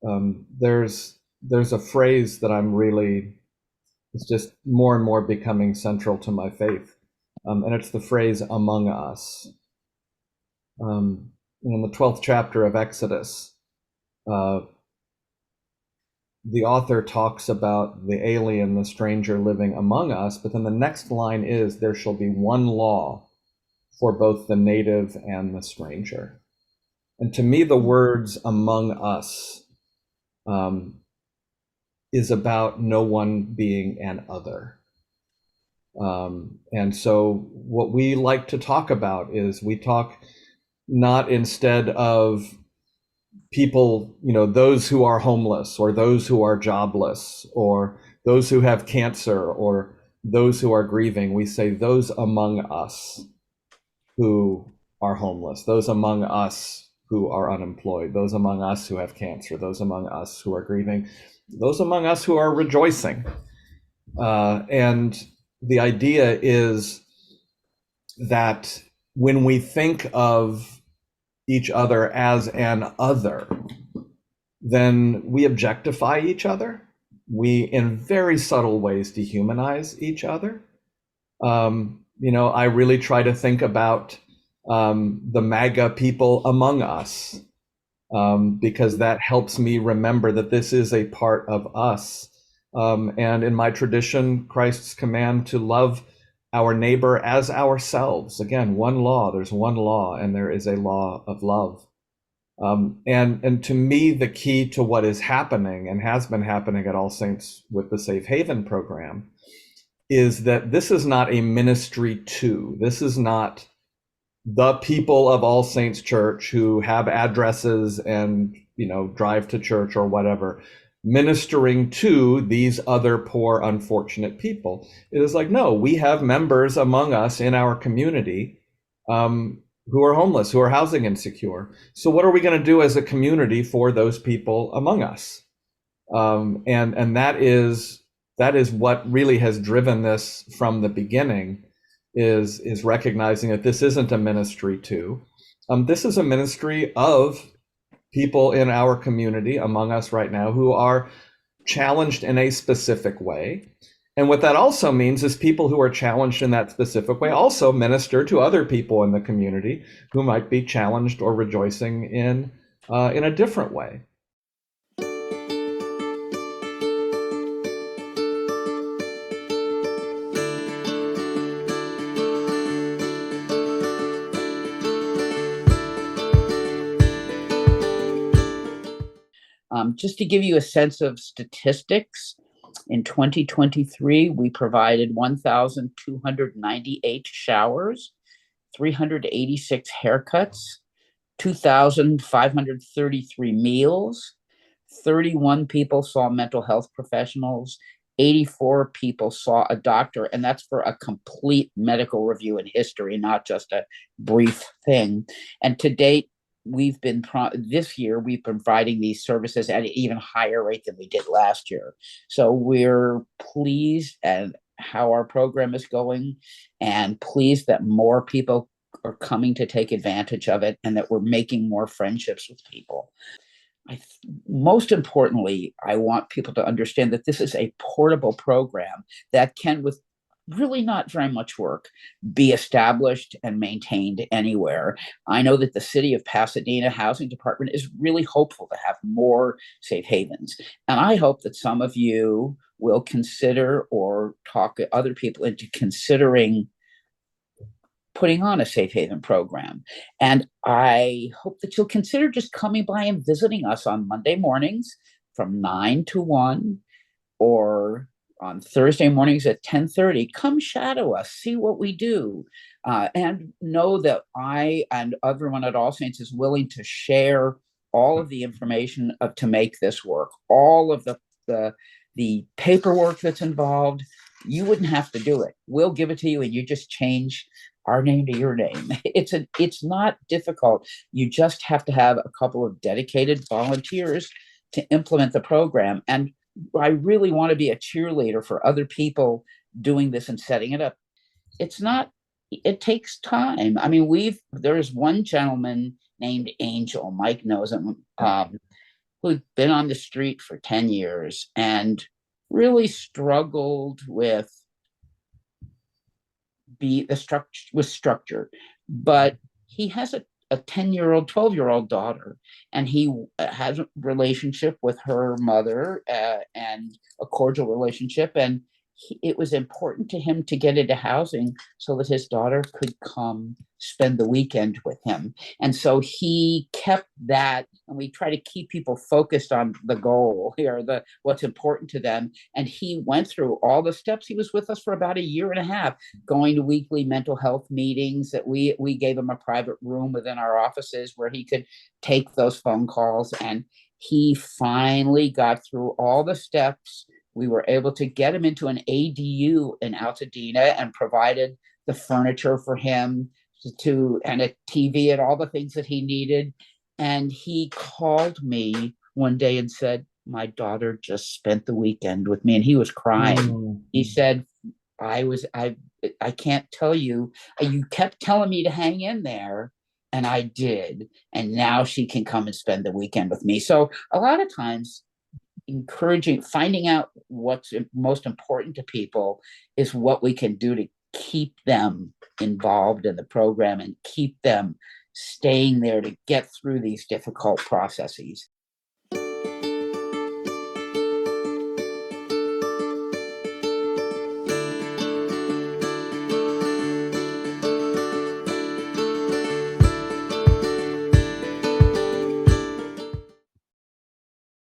There's a phrase that it's just more and more becoming central to my faith, and it's the phrase "among us." In the 12th chapter of Exodus, uh, the author talks about the alien, the stranger living among us, but then the next line is, "There shall be one law for both the native and the stranger." And to me, the words "among us" is about no one being an other. And so what we like to talk about is we talk not instead of people, those who are homeless or those who are jobless or those who have cancer or those who are grieving. We say those among us who are homeless, those among us who are unemployed, those among us who have cancer, those among us who are grieving, those among us who are rejoicing. And the idea is that when we think of each other as an other, then we objectify each other. We, in very subtle ways, dehumanize each other. I really try to think about the MAGA people among us, because that helps me remember that this is a part of us. And in my tradition, Christ's command to love our neighbor as ourselves. Again, one law, there's one law, and there is a law of love. And to me, the key to what is happening and has been happening at All Saints with the Safe Haven program is that this is not a ministry to, this is not the people of All Saints Church who have addresses and, drive to church or whatever, ministering to these other poor, unfortunate people. It is like, no, we have members among us in our community who are homeless, who are housing insecure. So what are we going to do as a community for those people among us? And that is what really has driven this from the beginning, is recognizing that this isn't a ministry to. This is a ministry of people in our community among us right now who are challenged in a specific way. And what that also means is people who are challenged in that specific way also minister to other people in the community who might be challenged or rejoicing in a different way. Just to give you a sense of statistics, in 2023, we provided 1,298 showers, 386 haircuts, 2,533 meals, 31 people saw mental health professionals, 84 people saw a doctor, and that's for a complete medical review and history, not just a brief thing. And to date, this year we've been providing these services at an even higher rate than we did last year. So we're pleased at how our program is going and pleased that more people are coming to take advantage of it and that we're making more friendships with people. Most importantly, I want people to understand that this is a portable program that can, with really not very much work, be established and maintained anywhere. I know that the city of Pasadena Housing Department is really hopeful to have more safe havens. And I hope that some of you will consider or talk other people into considering putting on a safe haven program. And I hope that you'll consider just coming by and visiting us on Monday mornings from 9 to 1, or on Thursday mornings at 10:30. Come shadow us, see what we do, and know that I and everyone at All Saints is willing to share all of the information to make this work. All of the paperwork that's involved, you wouldn't have to do it. We'll give it to you, and you just change our name to your name. It's not difficult. You just have to have a couple of dedicated volunteers to implement the program. And I really want to be a cheerleader for other people doing this and setting it up. It takes time. I mean, there is one gentleman named Angel, Mike knows him. who'd been on the street for 10 years and really struggled with structure. But he has a 10-year-old, 12-year-old daughter, and he has a relationship with her mother, and a cordial relationship. And it was important to him to get into housing so that his daughter could come spend the weekend with him. And so he kept that, and we try to keep people focused on the goal here, what's important to them. And he went through all the steps. He was with us for about a year and a half, going to weekly mental health meetings that we gave him a private room within our offices where he could take those phone calls. And he finally got through all the steps. We were able to get him into an ADU in Pasadena and provided the furniture for him and a TV and all the things that he needed. And he called me one day and said, my daughter just spent the weekend with me. And he was crying. He said, I can't tell you, you kept telling me to hang in there. And I did. And now she can come and spend the weekend with me. So a lot of times, finding out what's most important to people is what we can do to keep them involved in the program and keep them staying there to get through these difficult processes.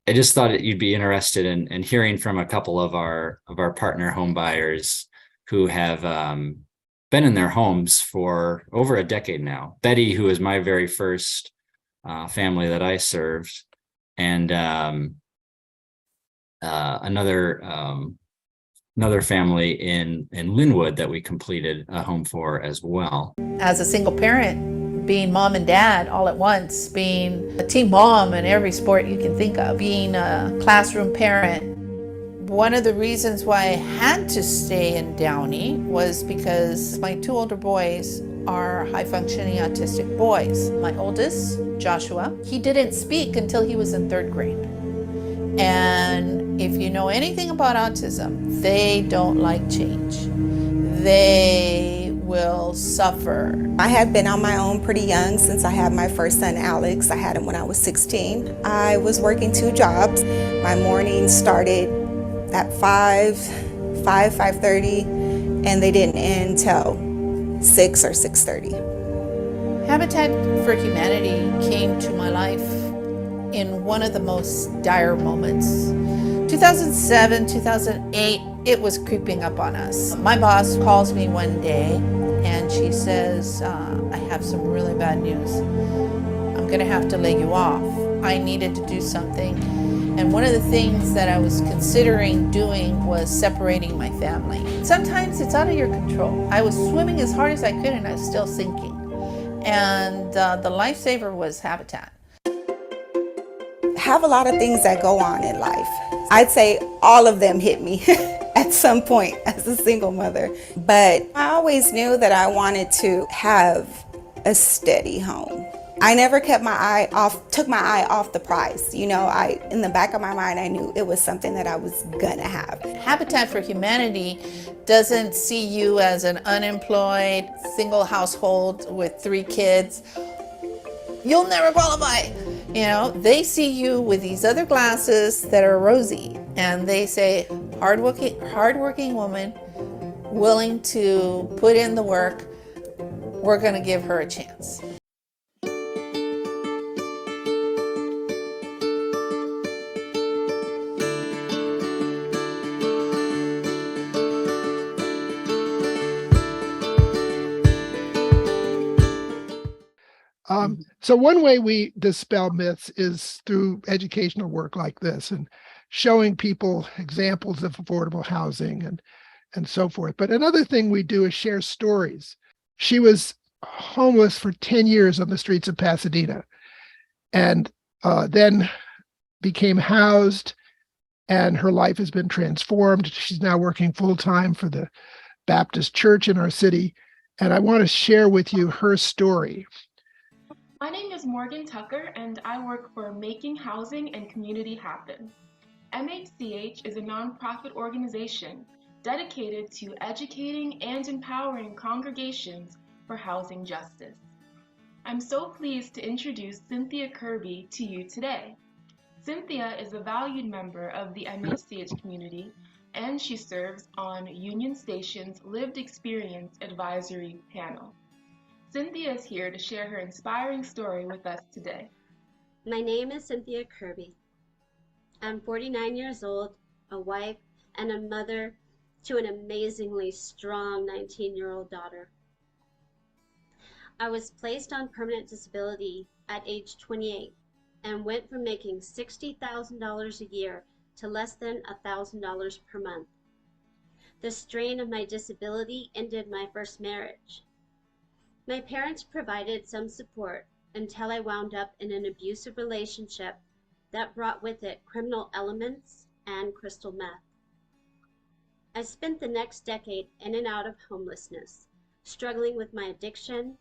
I just thought you'd be interested in hearing from a couple of our partner home buyers who have been in their homes for over a decade now. Betty, who was my very first family that I served, and another family in Linwood that we completed a home for as well. As a single parent, being mom and dad all at once, being a team mom in every sport you can think of, being a classroom parent. One of the reasons why I had to stay in Downey was because my two older boys are high-functioning autistic boys. My oldest, Joshua, he didn't speak until he was in 3rd grade. And if you know anything about autism, they don't like change. They will suffer. I had been on my own pretty young since I had my first son, Alex. I had him when I was 16. I was working 2 jobs. My mornings started at 5:30, and they didn't end till 6 or 6:30. Habitat for Humanity came to my life in one of the most dire moments. 2007, 2008, it was creeping up on us. My boss calls me one day and she says, I have some really bad news. I'm gonna have to lay you off. I needed to do something. And one of the things that I was considering doing was separating my family. Sometimes it's out of your control. I was swimming as hard as I could and I was still sinking. And the lifesaver was Habitat. Have a lot of things that go on in life. I'd say all of them hit me at some point as a single mother. But I always knew that I wanted to have a steady home. I never took my eye off the prize. You know, in the back of my mind, I knew it was something that I was gonna have. Habitat for Humanity doesn't see you as an unemployed single household with 3 kids. You'll never qualify. You know, they see you with these other glasses that are rosy, and they say, hardworking woman, willing to put in the work, we're gonna give her a chance. So one way we dispel myths is through educational work like this and showing people examples of affordable housing and so forth. But another thing we do is share stories. She was homeless for 10 years on the streets of Pasadena and then became housed, and her life has been transformed. She's now working full-time for the Baptist church in our city. And I want to share with you her story. My name is Morgan Tucker, and I work for Making Housing and Community Happen. MHCH is a nonprofit organization dedicated to educating and empowering congregations for housing justice. I'm so pleased to introduce Cynthia Kirby to you today. Cynthia is a valued member of the MHCH community, and she serves on Union Station's Lived Experience Advisory Panel. Cynthia is here to share her inspiring story with us today. My name is Cynthia Kirby. I'm 49 years old, a wife, and a mother to an amazingly strong 19-year-old daughter. I was placed on permanent disability at age 28 and went from making $60,000 a year to less than $1,000 per month. The strain of my disability ended my first marriage. My parents provided some support until I wound up in an abusive relationship that brought with it criminal elements and crystal meth. I spent the next decade in and out of homelessness, struggling with my addiction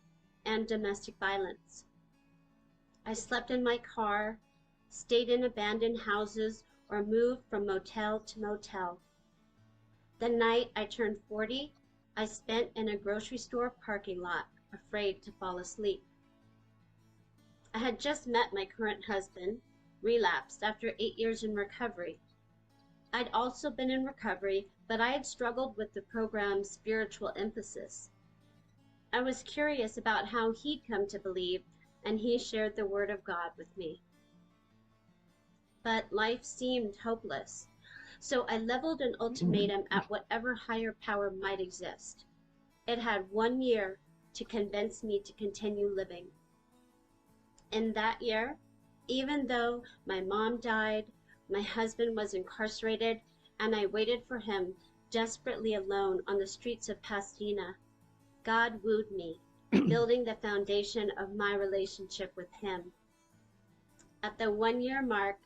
and domestic violence. I slept in my car, stayed in abandoned houses, or moved from motel to motel. The night I turned 40, I spent in a grocery store parking lot, afraid to fall asleep. I had just met my current husband, relapsed after 8 years in recovery. I'd also been in recovery, but I had struggled with the program's spiritual emphasis. I was curious about how he'd come to believe, and he shared the Word of God with me. But life seemed hopeless, so I leveled an ultimatum at whatever higher power might exist. It had 1 year to convince me to continue living. In that year, even though my mom died, my husband was incarcerated, and I waited for him desperately alone on the streets of Pasadena, God wooed me, building the foundation of my relationship with him. At the 1 year mark,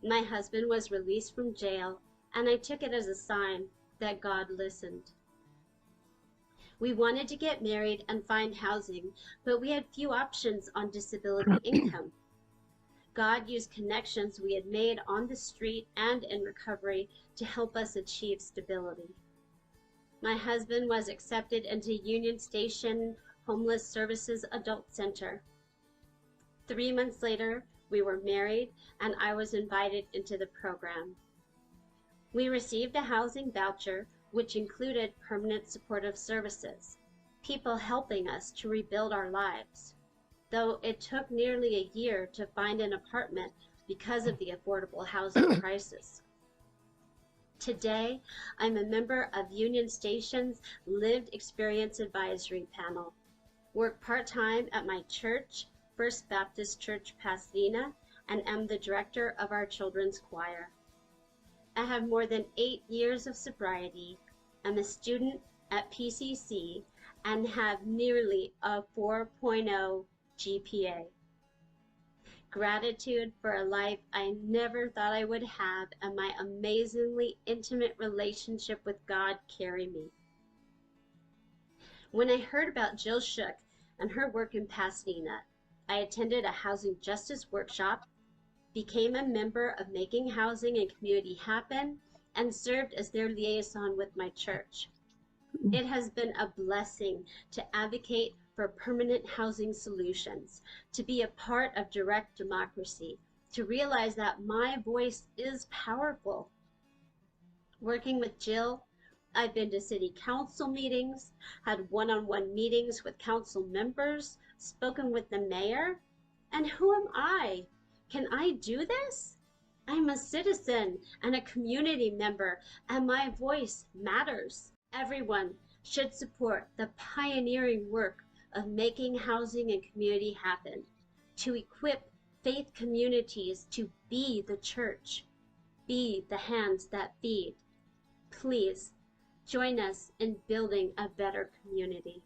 my husband was released from jail, and I took it as a sign that God listened. We wanted to get married and find housing, but we had few options on disability income. God used connections we had made on the street and in recovery to help us achieve stability. My husband was accepted into Union Station Homeless Services Adult Center. 3 months later, we were married, and I was invited into the program. We received a housing voucher, which included permanent supportive services, people helping us to rebuild our lives, though it took nearly a year to find an apartment because of the affordable housing crisis. Today, I'm a member of Union Station's Lived Experience Advisory Panel, work part-time at my church, First Baptist Church, Pasadena, and am the director of our children's choir. I have more than 8 years of sobriety, am a student at PCC, and have nearly a 4.0 GPA. Gratitude for a life I never thought I would have, and my amazingly intimate relationship with God carry me. When I heard about Jill Shook and her work in Pasadena, I attended a housing justice workshop, became a member of Making Housing and Community Happen, and served as their liaison with my church. It has been a blessing to advocate for permanent housing solutions, to be a part of direct democracy, to realize that my voice is powerful. Working with Jill, I've been to city council meetings, had one-on-one meetings with council members, spoken with the mayor, and who am I? Can I do this? I'm a citizen and a community member, and my voice matters. Everyone should support the pioneering work of Making Housing and Community Happen, to equip faith communities to be the church, be the hands that feed. Please join us in building a better community.